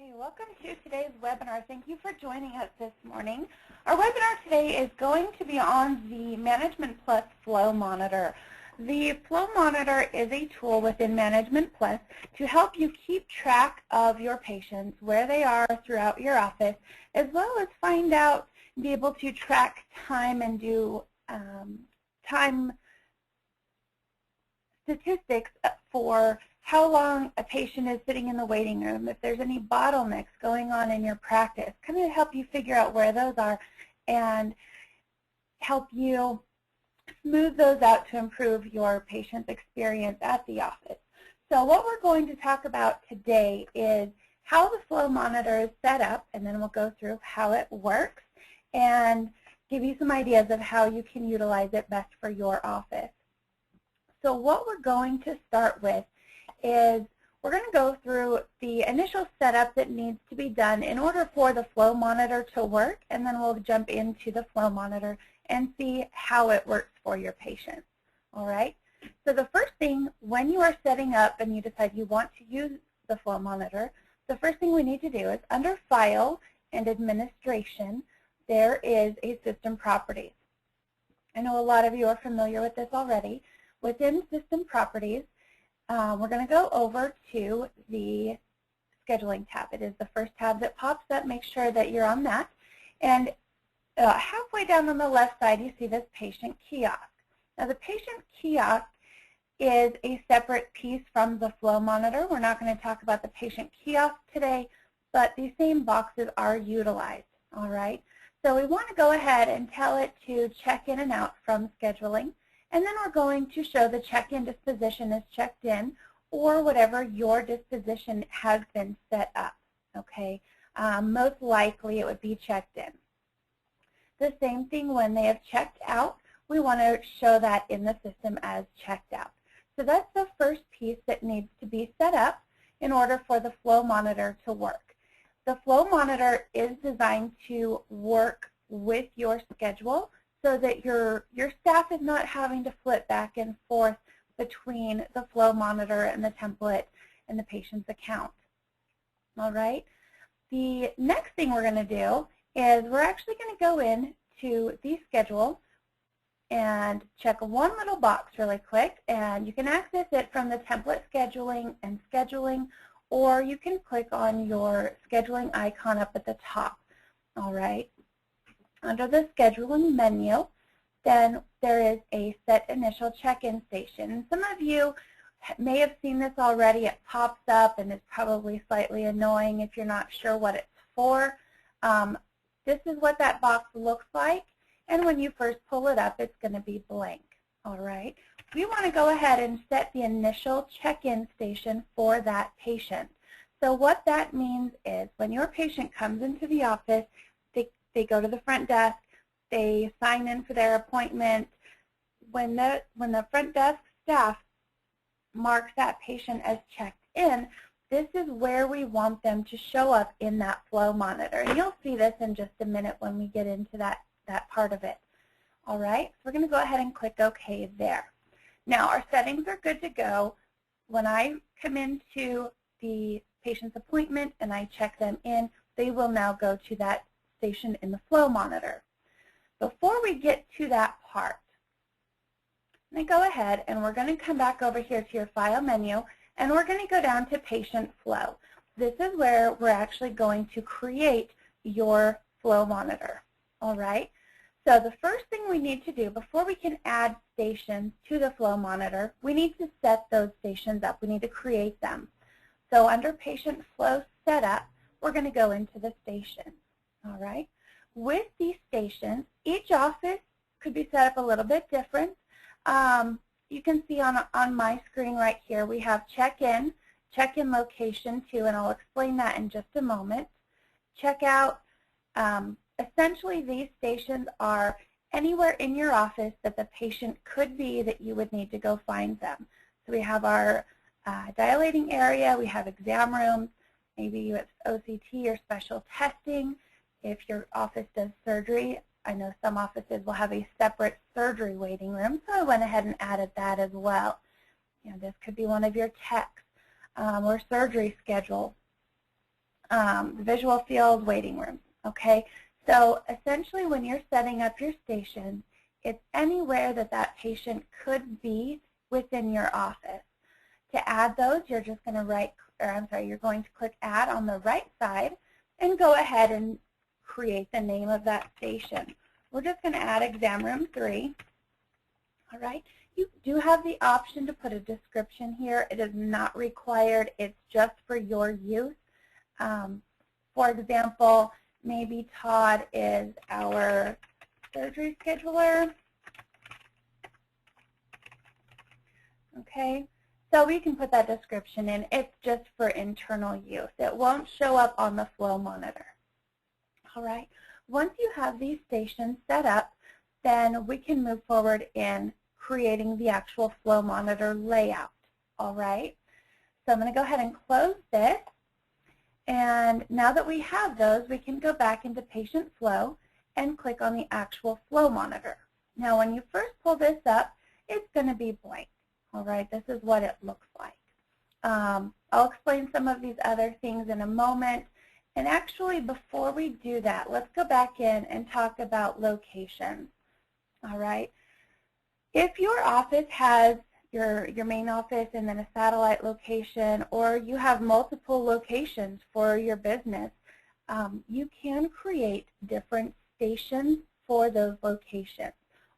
Hey, welcome to today's webinar. Thank you for joining us this morning. Our webinar today is going to be on the Management Plus Flow Monitor. The Flow Monitor is a tool within Management Plus to help you keep track of your patients, where they are throughout your office, as well as find out, be able to track time and do time statistics for how long a patient is sitting in the waiting room, if there's any bottlenecks going on in your practice, kind of help you figure out where those are and help you smooth those out to improve your patient's experience at the office. So what we're going to talk about today is how the Flow Monitor is set up, and then we'll go through how it works and give you some ideas of how you can utilize it best for your office. So what we're going to start with is we're going to go through the initial setup that needs to be done in order for the Flow Monitor to work, and then we'll jump into the Flow Monitor and see how it works for your patients. All right? So the first thing, when you are setting up and you decide you want to use the Flow Monitor, the first thing we need to do is under File and Administration, there is a System Properties. I know a lot of you are familiar with this already. Within System Properties, we're going to go over to the Scheduling tab. It is the first tab that pops up. Make sure that you're on that. And halfway down on the left side, you see this Patient Kiosk. Now, the Patient Kiosk is a separate piece from the Flow Monitor. We're not going to talk about the Patient Kiosk today, but these same boxes are utilized. All right? So we want to go ahead and tell it to check in and out from scheduling. And then we're going to show the check-in disposition is checked in, or whatever your disposition has been set up, okay? Most likely it would be checked in. The same thing when they have checked out, we want to show that in the system as checked out. So that's the first piece that needs to be set up in order for the Flow Monitor to work. The Flow Monitor is designed to work with your schedule, so that your staff is not having to flip back and forth between the Flow Monitor and the template and the patient's account. All right. The next thing we're going to do is we're actually going to go into the schedule and check one little box really quick, and you can access it from the template scheduling and scheduling, or you can click on your scheduling icon up at the top. All right. Under the scheduling menu, then there is a set initial check-in station. Some of you may have seen this already. It pops up and it's probably slightly annoying if you're not sure what it's for. This is what that box looks like, and when you first pull it up, it's going to be blank. All right. We want to go ahead and set the initial check-in station for that patient. So what that means is when your patient comes into the office, they go to the front desk, they sign in for their appointment. When the front desk staff marks that patient as checked in, this is where we want them to show up in that Flow Monitor. And you'll see this in just a minute when we get into that part of it. All right, so we're going to go ahead and click OK there. Now, our settings are good to go. When I come into the patient's appointment and I check them in, they will now go to that station in the Flow Monitor. Before we get to that part, I'm going to go ahead and we're going to come back over here to your File menu, and we're going to go down to Patient Flow. This is where we're actually going to create your Flow Monitor. All right? So the first thing we need to do before we can add stations to the Flow Monitor, we need to set those stations up. We need to create them. So under Patient Flow Setup, we're going to go into the stations. All right. With these stations, each office could be set up a little bit different. You can see on my screen right here, we have check-in location 2, and I'll explain that in just a moment. Check-out, essentially these stations are anywhere in your office that the patient could be that you would need to go find them. So we have our dilating area, we have exam rooms, maybe you have OCT or special testing. If your office does surgery, I know some offices will have a separate surgery waiting room, so I went ahead and added that as well. You know, this could be one of your techs or surgery schedule. the visual field, waiting rooms. Okay, so essentially when you're setting up your station, it's anywhere that that patient could be within your office. To add those, you're just going to you're going to click Add on the right side and go ahead and create the name of that station. We're just going to add Exam Room 3. All right. You do have the option to put a description here. It is not required. It's just for your use. For example, maybe Todd is our surgery scheduler. Okay. So we can put that description in. It's just for internal use. It won't show up on the flow monitor. All right. Once you have these stations set up, then we can move forward in creating the actual flow monitor layout. All right. So I'm going to go ahead and close this. And now that we have those, we can go back into Patient Flow and click on the actual flow monitor. Now, when you first pull this up, it's going to be blank. All right, this is what it looks like. I'll explain some of these other things in a moment. And actually, before we do that, let's go back in and talk about locations. All right. If your office has your main office and then a satellite location, or you have multiple locations for your business, you can create different stations for those locations.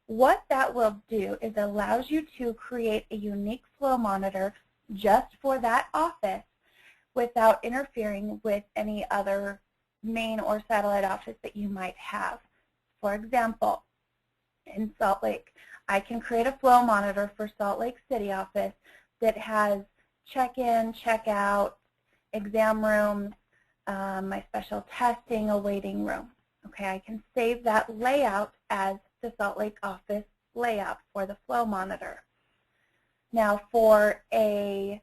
What that will do is it allows you to create a unique flow monitor just for that office without interfering with any other main or satellite office that you might have. For example, in Salt Lake, I can create a flow monitor for Salt Lake City office that has check-in, check-out, exam rooms, my special testing, a waiting room. Okay, I can save that layout as the Salt Lake office layout for the flow monitor. Now for a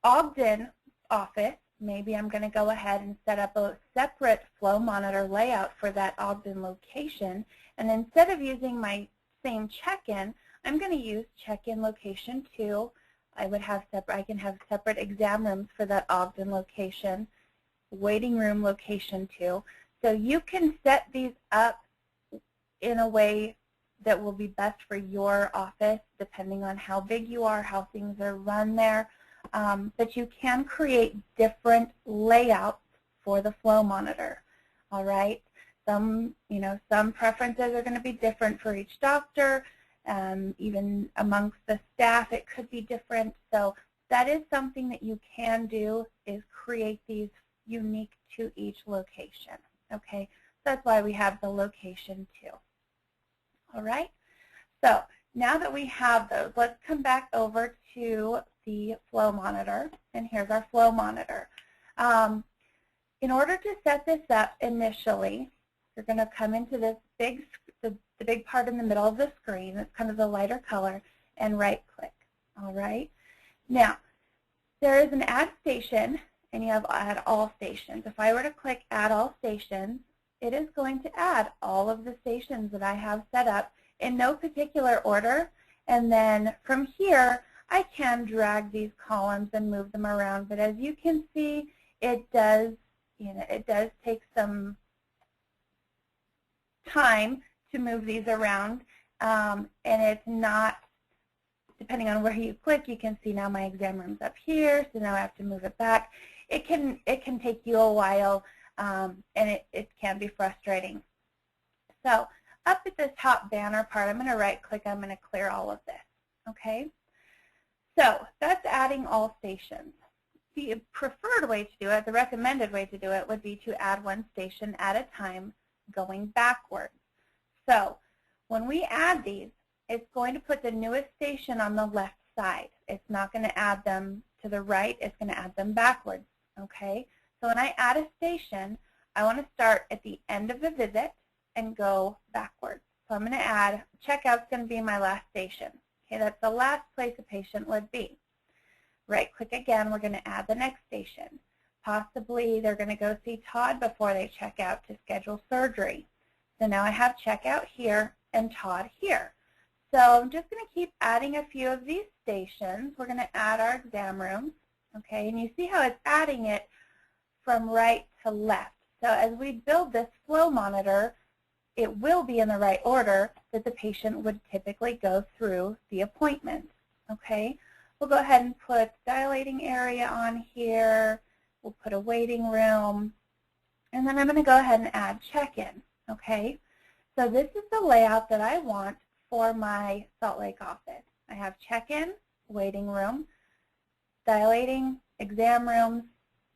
Ogden office, maybe I'm going to go ahead and set up a separate flow monitor layout for that Ogden location, and instead of using my same check-in, I'm going to use check-in location 2. I can have separate exam rooms for that Ogden location, waiting room location 2. So you can set these up in a way that will be best for your office, depending on how big you are, how things are run there. But you can create different layouts for the flow monitor. All right. Some preferences are going to be different for each doctor. Even amongst the staff, it could be different. So that is something that you can do, is create these unique to each location. Okay. That's why we have the location 2. All right. So now that we have those, let's come back over to the flow monitor, and here's our flow monitor. In order to set this up initially, you're going to come into this the big part in the middle of the screen. It's kind of the lighter color, and right-click. All right. Now, there is an Add Station, and you have Add All Stations. If I were to click Add All Stations, it is going to add all of the stations that I have set up in no particular order. And then from here, I can drag these columns and move them around. But as you can see, it does take some time to move these around. And it's not, depending on where you click, you can see now my exam room's up here, so now I have to move it back. It can take you a while. And it can be frustrating. So up at this top banner part, I'm going to right-click. I'm going to clear all of this. Okay? So that's adding all stations. The preferred way to do it, the recommended way to do it, would be to add one station at a time going backwards. So when we add these, it's going to put the newest station on the left side. It's not going to add them to the right. It's going to add them backwards. Okay? So when I add a station, I want to start at the end of the visit and go backwards. So I'm going to add, checkout's going to be my last station. Okay, that's the last place a patient would be. Right-click again, we're going to add the next station. Possibly they're going to go see Todd before they check out to schedule surgery. So now I have checkout here and Todd here. So I'm just going to keep adding a few of these stations. We're going to add our exam rooms. Okay, and you see how it's adding it from right to left. So as we build this flow monitor, it will be in the right order that the patient would typically go through the appointment. Okay, we'll go ahead and put dilating area on here. We'll put a waiting room. And then I'm going to go ahead and add check-in. Okay, so this is the layout that I want for my Salt Lake office. I have check-in, waiting room, dilating, exam rooms,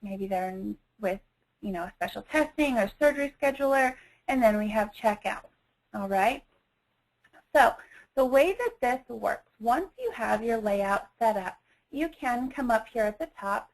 maybe they're with a special testing or surgery scheduler, and then we have checkout. All right. So the way that this works, once you have your layout set up, you can come up here at the top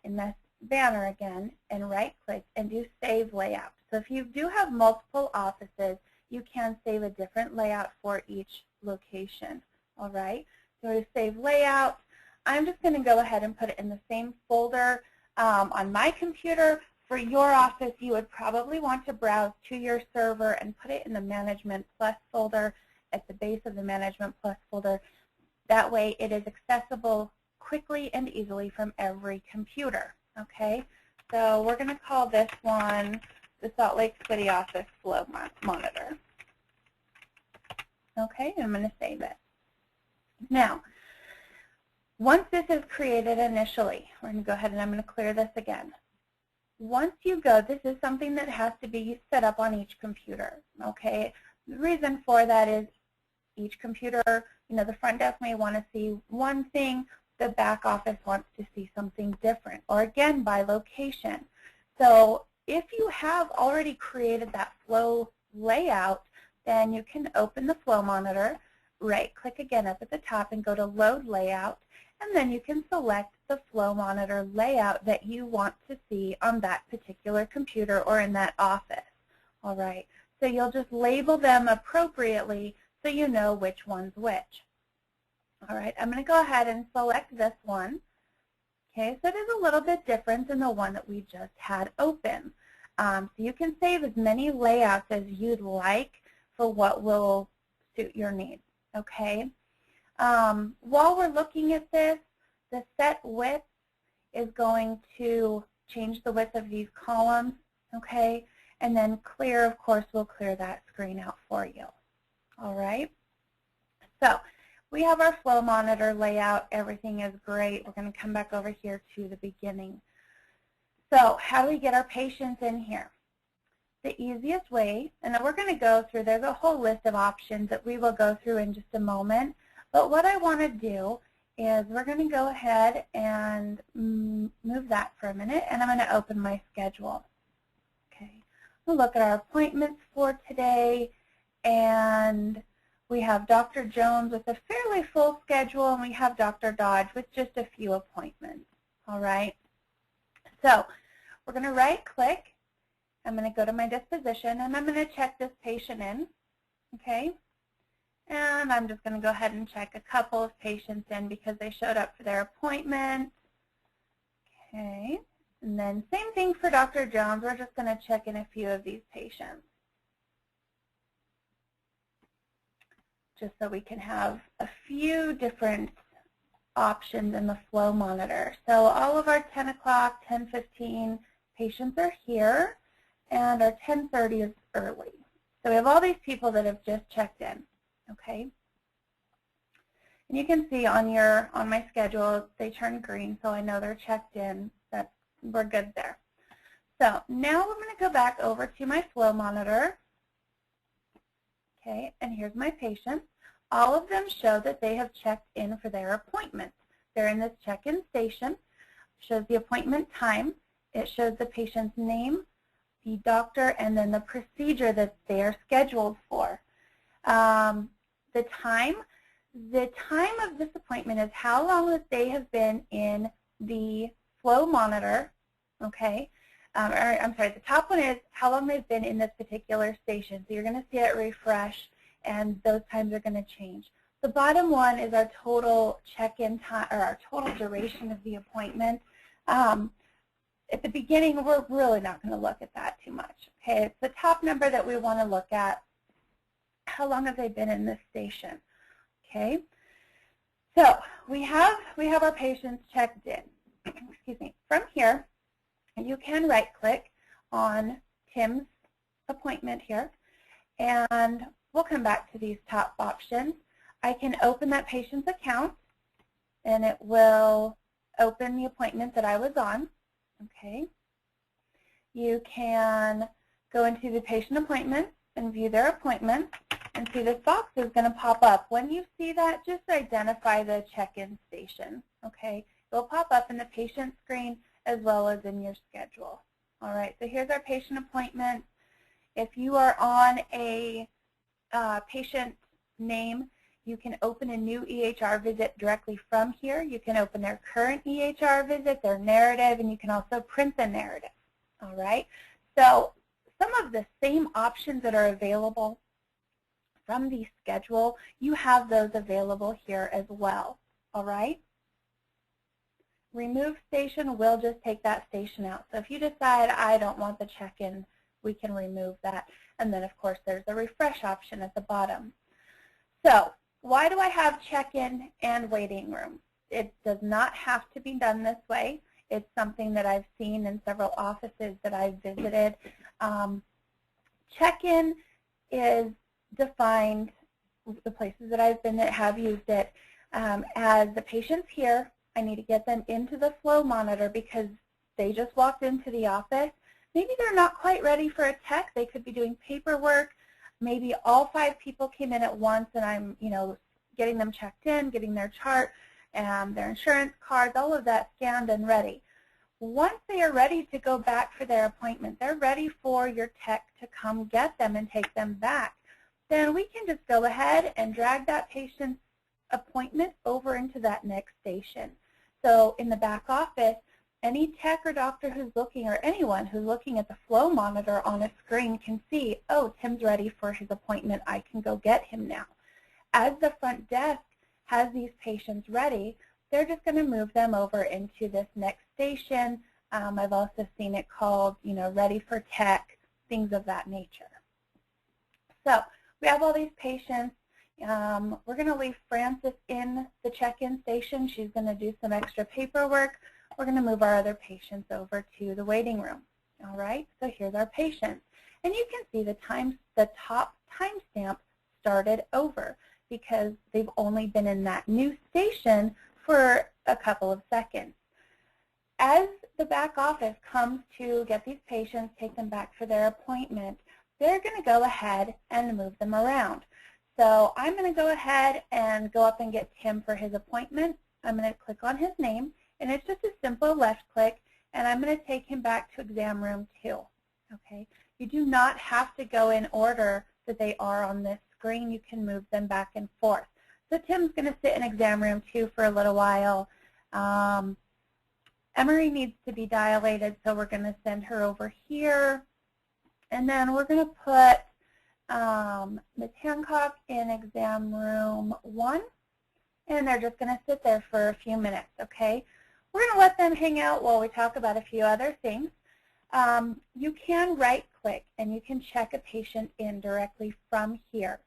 in this banner again and right-click and do Save Layout. So if you do have multiple offices, you can save a different layout for each location. All right. So to save layout, I'm just going to go ahead and put it in the same folder on my computer. For your office, you would probably want to browse to your server and put it in the Management Plus folder at the base of the Management Plus folder. That way it is accessible quickly and easily from every computer. Okay, so we're going to call this one the Salt Lake City Office Flow Monitor. Okay, I'm going to save it. Now, once this is created initially, we're going to go ahead and I'm going to clear this again. Once you go, this is something that has to be set up on each computer. Okay, the reason for that is each computer, the front desk may want to see one thing, the back office wants to see something different, or again, by location. So if you have already created that flow layout, then you can open the flow monitor, right-click again up at the top and go to Load Layout, and then you can select the flow monitor layout that you want to see on that particular computer or in that office. All right, so you'll just label them appropriately so you know which one's which. All right, I'm going to go ahead and select this one. Okay, so it is a little bit different than the one that we just had open. So you can save as many layouts as you'd like for what will suit your needs. Okay. While we're looking at this, the set width is going to change the width of these columns, okay? And then clear, of course, will clear that screen out for you. All right. So we have our flow monitor layout. Everything is great. We're going to come back over here to the beginning. So how do we get our patients in here? The easiest way, and then we're going to go through, there's a whole list of options that we will go through in just a moment. But what I want to do is we're going to go ahead and move that for a minute, and I'm going to open my schedule. Okay, we'll look at our appointments for today, and we have Dr. Jones with a fairly full schedule, and we have Dr. Dodge with just a few appointments. All right, so we're going to right-click. I'm going to go to my disposition, and I'm going to check this patient in. Okay. And I'm just going to go ahead and check a couple of patients in because they showed up for their appointment. Okay. And then same thing for Dr. Jones. We're just going to check in a few of these patients, just so we can have a few different options in the flow monitor. So all of our 10 o'clock, 10:15 patients are here, and our 10:30 is early. So we have all these people that have just checked in. Okay, and you can see on my schedule they turn green, so I know they're checked in. We're good there. So now we're going to go back over to my flow monitor. Okay, and here's my patients. All of them show that they have checked in for their appointment. They're in this check-in station. It shows the appointment time. It shows the patient's name, the doctor, and then the procedure that they are scheduled for. The time of this appointment is how long that they have been in the flow monitor, okay? I'm sorry, the top one is how long they've been in this particular station. So you're going to see it refresh, and those times are going to change. The bottom one is our total check-in time, or our total duration of the appointment. At the beginning, we're really not going to look at that too much. Okay, it's the top number that we want to look at. How long have they been in this station? Okay, so we have our patients checked in. from here, you can right-click on Tim's appointment here, and we'll come back to these top options. I can open that patient's account, and it will open the appointment that I was on. Okay. You can go into the patient appointment and view their appointment, and see this box is going to pop up. When you see that, just identify the check-in station. Okay. It will pop up in the patient screen as well as in your schedule. All right, so here's our patient appointment. If you are on a patient name, you can open a new EHR visit directly from here. You can open their current EHR visit, their narrative, and you can also print the narrative. All right, so some of the same options that are available from the schedule, you have those available here as well. All right. Remove station will just take that station out. So if you decide I don't want the check-in, we can remove that. And then, of course, there's a refresh option at the bottom. So why do I have check-in and waiting room? It does not have to be done this way. It's something that I've seen in several offices that I've visited. Check-in is defined, the places that I've been that have used it, as the patient's here. I need to get them into the flow monitor because they just walked into the office. Maybe they're not quite ready for a tech. They could be doing paperwork. Maybe all 5 people came in at once, and I'm, getting them checked in, getting their chart, their insurance cards, all of that scanned and ready. Once they are ready to go back for their appointment, they're ready for your tech to come get them and take them back. Then we can just go ahead and drag that patient's appointment over into that next station. So in the back office, any tech or doctor who's looking, or anyone who's looking at the flow monitor on a screen can see, oh, Tim's ready for his appointment. I can go get him now. As the front desk has these patients ready, they're just going to move them over into this next station. I've also seen it called, ready for tech, things of that nature. So we have all these patients. We're going to leave Frances in the check-in station. She's going to do some extra paperwork. We're going to move our other patients over to the waiting room. All right, so here's our patients. And you can see the top timestamp started over because they've only been in that new station for a couple of seconds. As the back office comes to get these patients, take them back for their appointment, they're going to go ahead and move them around. So I'm going to go ahead and go up and get Tim for his appointment. I'm going to click on his name, and it's just a simple left click, and I'm going to take him back to exam room 2. Okay? You do not have to go in order that they are on this screen. You can move them back and forth. So Tim's going to sit in exam room 2 for a little while. Emery needs to be dilated, so we're going to send her over here. And then we're going to put Ms. Hancock in exam room 1, and they're just going to sit there for a few minutes, okay? We're going to let them hang out while we talk about a few other things. You can right-click, and you can check a patient in directly from here.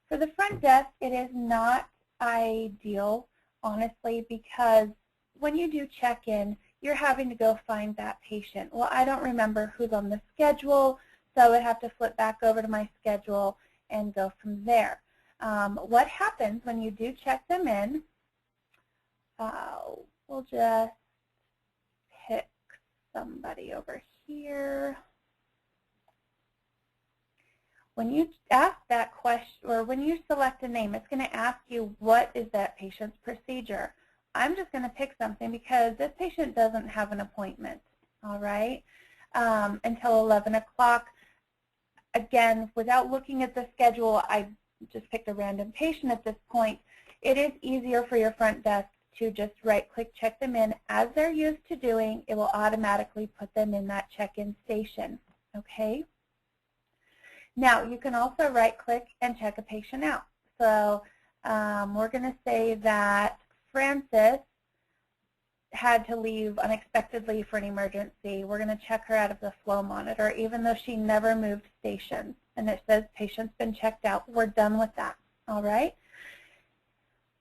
For the front desk, it is not ideal, honestly, because when you do check-in, you're having to go find that patient. Well, I don't remember who's on the schedule, so I would have to flip back over to my schedule and go from there. What happens when you do check them in, we'll just pick somebody over here. When you ask that question, or when you select a name, it's going to ask you what is that patient's procedure. I'm just going to pick something because this patient doesn't have an appointment, all right, until 11 o'clock. Again, without looking at the schedule, I just picked a random patient at this point. It is easier for your front desk to just right-click check them in. As they're used to doing, it will automatically put them in that check-in station, okay? Now, you can also right-click and check a patient out. So we're going to say that Frances had to leave unexpectedly for an emergency. We're going to check her out of the flow monitor, even though she never moved stations. And it says patient's been checked out. We're done with that, all right?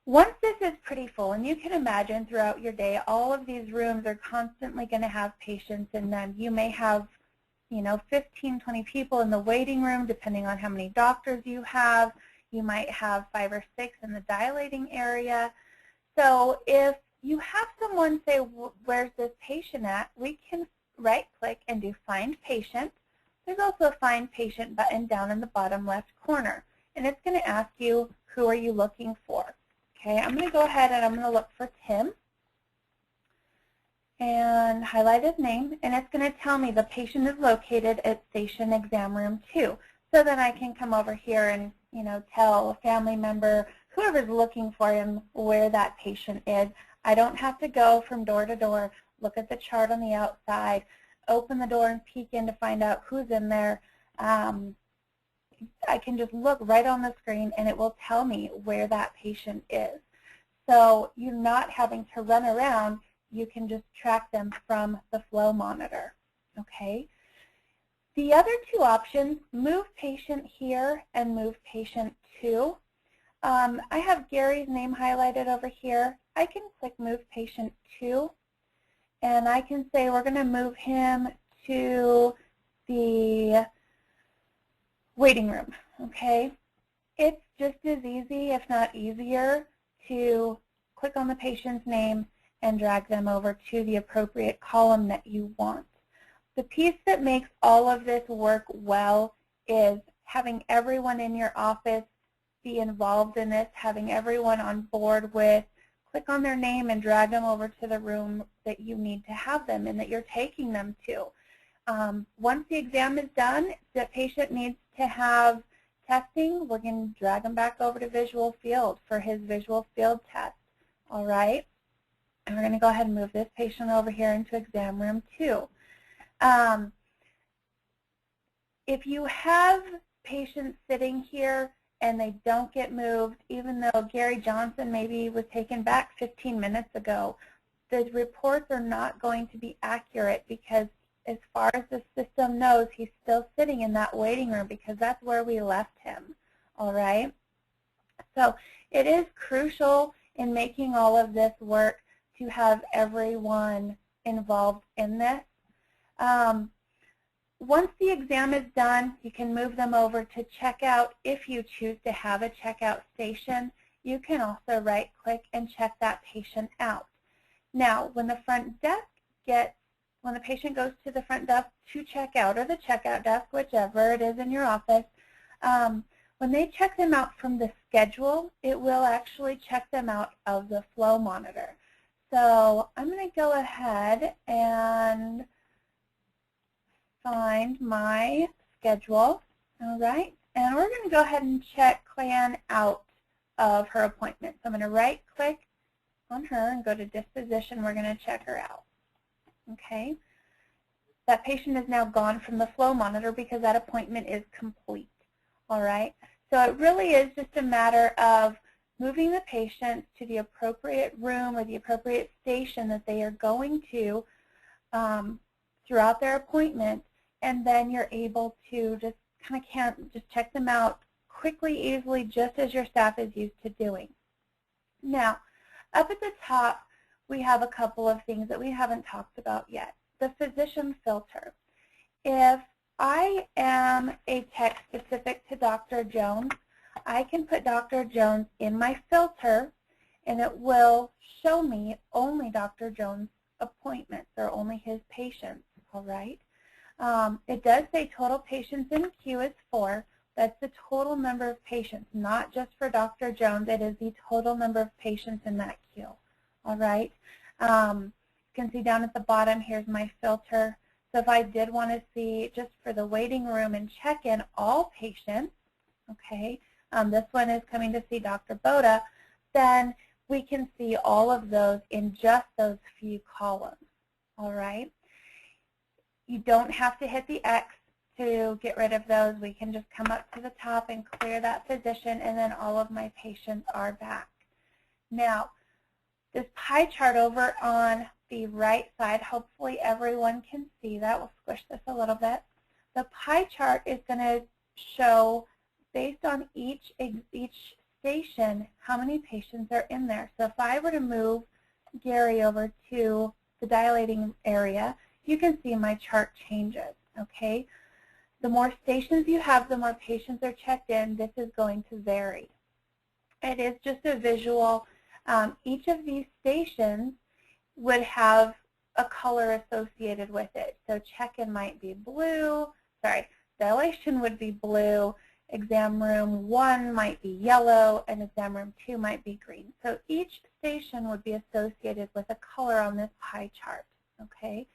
Once this is pretty full, and you can imagine throughout your day, all of these rooms are constantly going to have patients in them. You may have, 15, 20 people in the waiting room, depending on how many doctors you have. You might have 5 or 6 in the dilating area. So if you have someone say, where's this patient at, we can right-click and do Find Patient. There's also a Find Patient button down in the bottom left corner, and it's going to ask you, who are you looking for? Okay, I'm going to go ahead and I'm going to look for Tim and highlight his name, and it's going to tell me the patient is located at Station Exam Room 2. So then I can come over here and, tell a family member, whoever's looking for him, where that patient is. I don't have to go from door to door, look at the chart on the outside, open the door and peek in to find out who's in there. I can just look right on the screen and it will tell me where that patient is. So you're not having to run around. You can just track them from the flow monitor. Okay. The other two options, Move Patient Here and Move Patient To. I have Gary's name highlighted over here. I can click Move Patient To, and I can say we're going to move him to the waiting room. Okay. It's just as easy, if not easier, to click on the patient's name and drag them over to the appropriate column that you want. The piece that makes all of this work well is having everyone in your office be involved in this, having everyone on board with, click on their name and drag them over to the room that you need to have them in, that you're taking them to. Once the exam is done, the patient needs to have testing, we're going to drag them back over to visual field for his visual field test. All right? And we're going to go ahead and move this patient over here into Exam Room 2. If you have patients sitting here and they don't get moved, even though Gary Johnson maybe was taken back 15 minutes ago, the reports are not going to be accurate because as far as the system knows, he's still sitting in that waiting room because that's where we left him. All right? So it is crucial in making all of this work to have everyone involved in this. Once the exam is done, you can move them over to checkout. If you choose to have a checkout station, you can also right-click and check that patient out. Now, when the front desk when the patient goes to the front desk to check out, or the checkout desk, whichever it is in your office, when they check them out from the schedule, it will actually check them out of the flow monitor. So I'm going to go ahead and find my schedule, all right? And we're going to go ahead and check Clan out of her appointment. So I'm going to right-click on her and go to Disposition. We're going to check her out. Okay. That patient is now gone from the flow monitor because that appointment is complete. All right. So it really is just a matter of moving the patient to the appropriate room or the appropriate station that they are going to throughout their appointment, and then you're able to just just check them out quickly, easily, just as your staff is used to doing. Now, up at the top, we have a couple of things that we haven't talked about yet. The physician filter. If I am a tech specific to Dr. Jones, I can put Dr. Jones in my filter, and it will show me only Dr. Jones' appointments or only his patients, all right? It does say total patients in queue is 4. That's the total number of patients, not just for Dr. Jones. It is the total number of patients in that queue. All right. You can see down at the bottom, here's my filter. So if I did want to see just for the waiting room and check-in all patients, okay, this one is coming to see Dr. Boda, then we can see all of those in just those few columns. All right. You don't have to hit the X to get rid of those. We can just come up to the top and clear that physician, and then all of my patients are back. Now, this pie chart over on the right side, hopefully everyone can see that. We'll squish this a little bit. The pie chart is going to show, based on each station, how many patients are in there. So if I were to move Gary over to the dilating area, you can see my chart changes, okay? The more stations you have, the more patients are checked in. This is going to vary. It is just a visual. Each of these stations would have a color associated with it. So check-in might be blue, dilation would be blue, exam room 1 might be yellow, and exam room 2 might be green. So each station would be associated with a color on this pie chart, okay?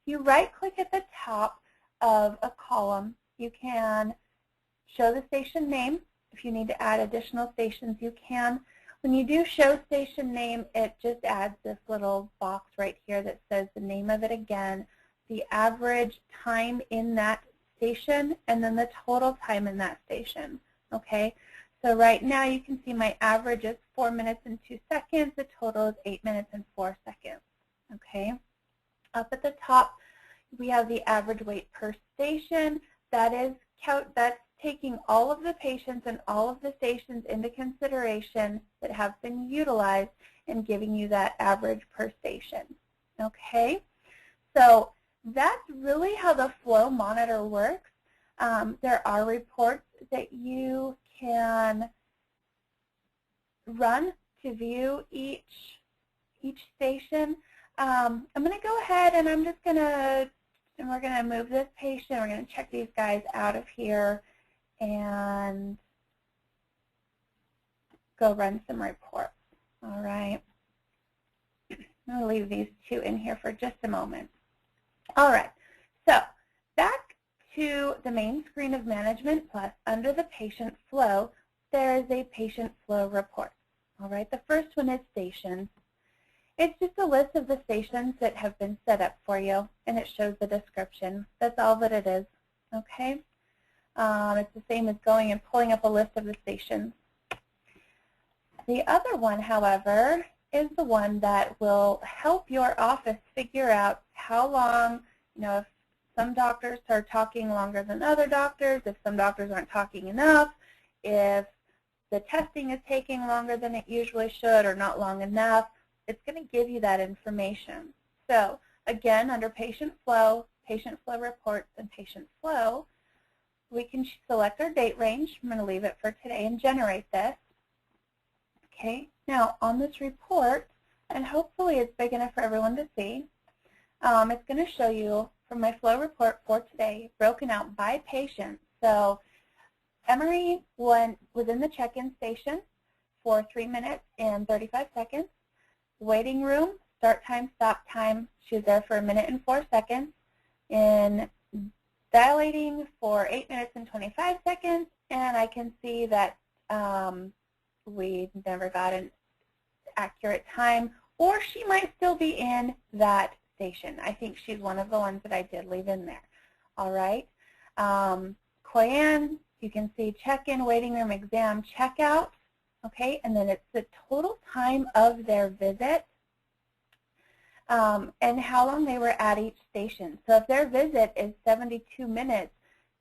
If you right-click at the top of a column, you can show the station name. If you need to add additional stations, you can. When you do show station name, it just adds this little box right here that says the name of it again, the average time in that station, and then the total time in that station, okay? So right now you can see my average is 4 minutes and 2 seconds. The total is 8 minutes and 4 seconds, okay? Up at the top, we have the average weight per station. That's taking all of the patients and all of the stations into consideration that have been utilized and giving you that average per station, okay? So that's really how the flow monitor works. There are reports that you can run to view each station. I'm going to go ahead and we're going to move this patient. We're going to check these guys out of here and go run some reports. All right. I'm going to leave these 2 in here for just a moment. All right. So back to the main screen of Management Plus, under the patient flow, there is a patient flow report. All right. The first one is stations. It's just a list of the stations that have been set up for you, and it shows the description. That's all that it is, okay? It's the same as going and pulling up a list of the stations. The other one, however, is the one that will help your office figure out how long, if some doctors are talking longer than other doctors, if some doctors aren't talking enough, if the testing is taking longer than it usually should or not long enough. It's going to give you that information. So again, under patient flow reports, and patient flow, we can select our date range. I'm going to leave it for today and generate this. Okay, now on this report, and hopefully it's big enough for everyone to see, it's going to show you from my flow report for today, broken out by patient. So Emery was in the check-in station for 3 minutes and 35 seconds. Waiting room, start time, stop time, she was there for 1 minute and 4 seconds. In dilating for 8 minutes and 25 seconds, and I can see that we never got an accurate time, or she might still be in that station. I think she's one of the ones that I did leave in there. All right. Koyan, you can see check-in, waiting room, exam, checkout. Okay, and then it's the total time of their visit and how long they were at each station. So if their visit is 72 minutes,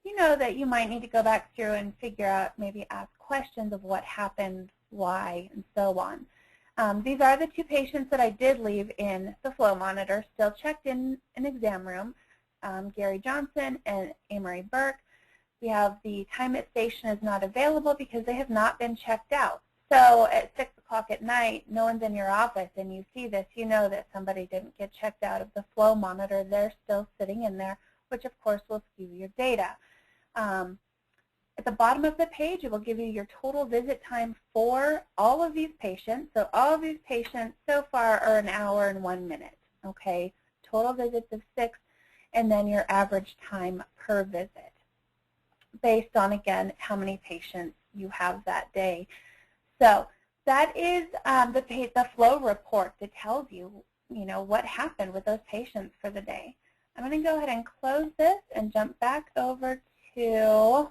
you know that you might need to go back through and figure out, maybe ask questions of what happened, why, and so on. These are the 2 patients that I did leave in the flow monitor, still checked in an exam room, Gary Johnson and Amory Burke. We have the time at station is not available because they have not been checked out. So at 6 o'clock at night, no one's in your office, and you see this, you know that somebody didn't get checked out of the flow monitor. They're still sitting in there, which of course will skew your data. At the bottom of the page, it will give you your total visit time for all of these patients. So all of these patients so far are 1 hour and 1 minute, okay? Total visits of 6, and then your average time per visit, based on, again, how many patients you have that day. So that is the flow report that tells you, what happened with those patients for the day. I'm going to go ahead and close this and jump back over to,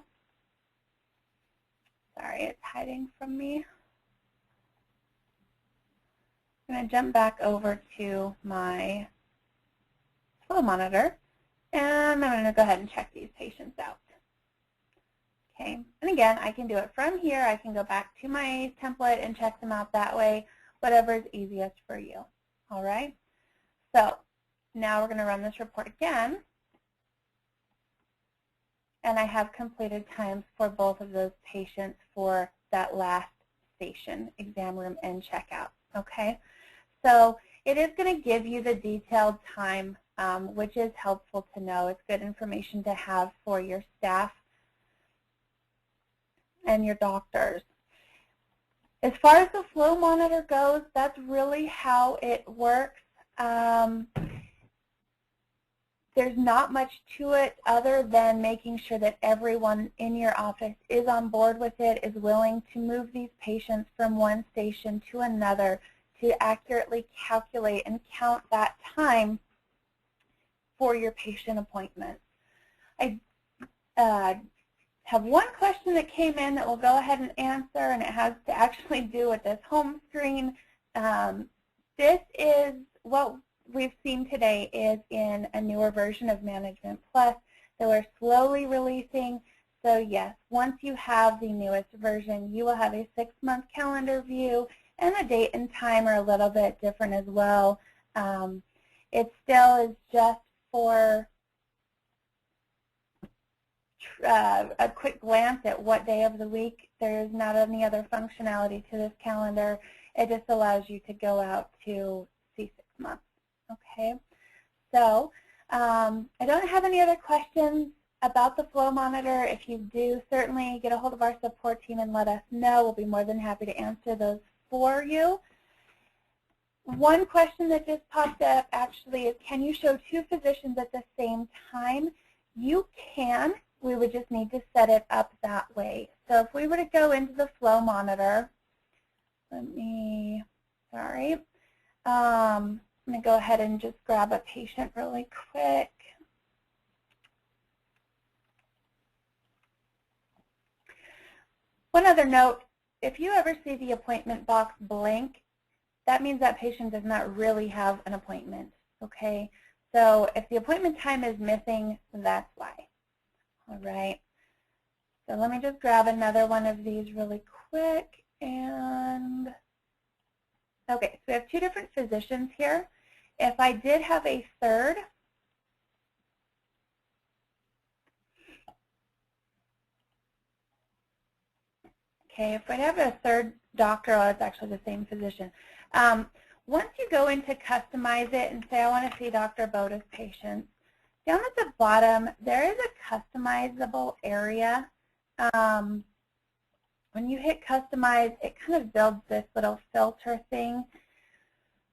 sorry, it's hiding from me. I'm going to jump back over to my flow monitor, and I'm going to go ahead and check these patients out. Okay, and again, I can do it from here. I can go back to my template and check them out that way, whatever is easiest for you. All right, so now we're going to run this report again, and I have completed times for both of those patients for that last station, exam room and checkout. Okay, so it is going to give you the detailed time, which is helpful to know. It's good information to have for your staff and your doctors. As far as the flow monitor goes, that's really how it works. There's not much to it other than making sure that everyone in your office is on board with it, is willing to move these patients from one station to another to accurately calculate and count that time for your patient appointments. I have one question that came in that we'll go ahead and answer, and it has to actually do with this home screen. This is what we've seen today is in a newer version of Management Plus that we're slowly releasing. So yes, once you have the newest version, you will have a 6-month calendar view, and the date and time are a little bit different as well. It still is just for a quick glance at what day of the week. There's not any other functionality to this calendar. It just allows you to go out to see 6 months. Okay, so I don't have any other questions about the flow monitor. If you do, certainly get a hold of our support team and let us know. We'll be more than happy to answer those for you. One question that just popped up actually is, can you show 2 physicians at the same time? You can. We would just need to set it up that way. So if we were to go into the flow monitor, I'm going to go ahead and just grab a patient really quick. One other note, if you ever see the appointment box blank, that means that patient does not really have an appointment, okay? So if the appointment time is missing, that's why. All right. So let me just grab another one of these really quick. And okay, so we have 2 different physicians here. If I did have a third, okay, if I have a third doctor, oh, it's actually the same physician. Once you go in to customize it and say, I want to see Dr. Boda's patients, down at the bottom, there is a customizable area. When you hit customize, it kind of builds this little filter thing.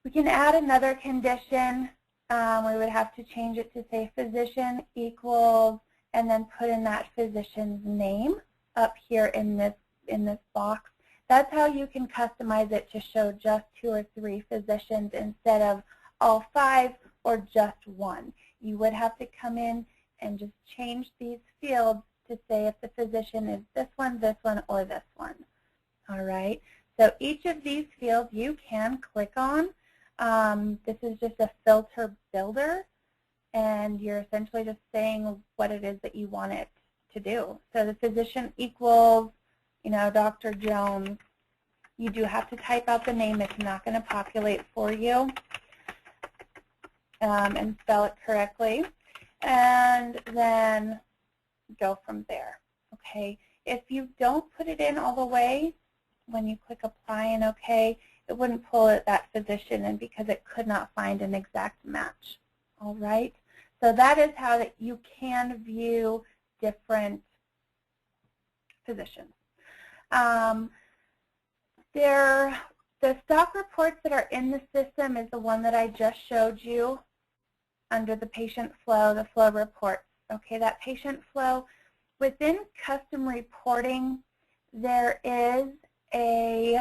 We can add another condition. We would have to change it to say physician equals, and then put in that physician's name up here in this box. That's how you can customize it to show just 2 or 3 physicians instead of all 5 or just 1. You would have to come in and just change these fields to say if the physician is this one, or this one. All right. So each of these fields you can click on. This is just a filter builder, and you're essentially just saying what it is that you want it to do. So the physician equals, Dr. Jones. You do have to type out the name. It's not going to populate for you, and spell it correctly, and then go from there. Okay. If you don't put it in all the way, when you click apply and OK, it wouldn't pull that physician in because it could not find an exact match. All right. So that is how that you can view different physicians. The stock reports that are in the system is the one that I just showed you under the patient flow, the flow reports. Okay, that patient flow. Within custom reporting, there is a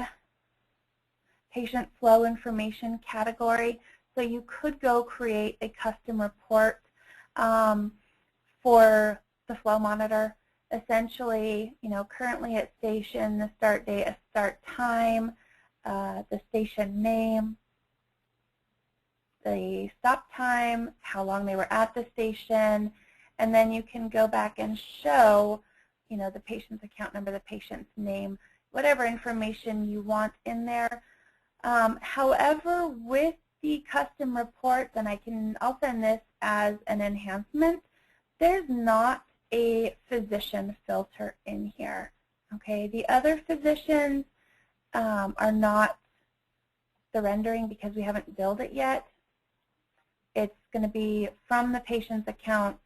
patient flow information category. So you could go create a custom report for the flow monitor. Essentially, currently at station, the start date, a start time, the station name, the stop time, how long they were at the station, and then you can go back and show you know, the patient's account number, the patient's name, whatever information you want in there. However, with the custom reports, and I'll send this as an enhancement, there's not a physician filter in here. Okay, the other physicians are not surrendering because we haven't billed it yet. It's going to be from the patient's account,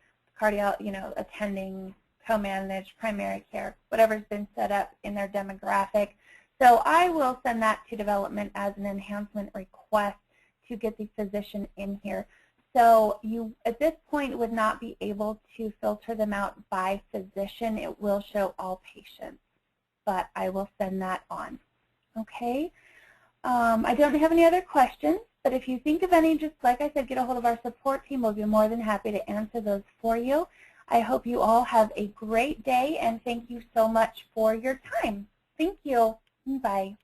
attending, co-managed, primary care, whatever's been set up in their demographic. So I will send that to development as an enhancement request to get the physician in here. So you, at this point, would not be able to filter them out by physician. It will show all patients, but I will send that on. Okay. I don't have any other questions, but if you think of any, just like I said, get a hold of our support team. We'll be more than happy to answer those for you. I hope you all have a great day, and thank you so much for your time. Thank you. Bye.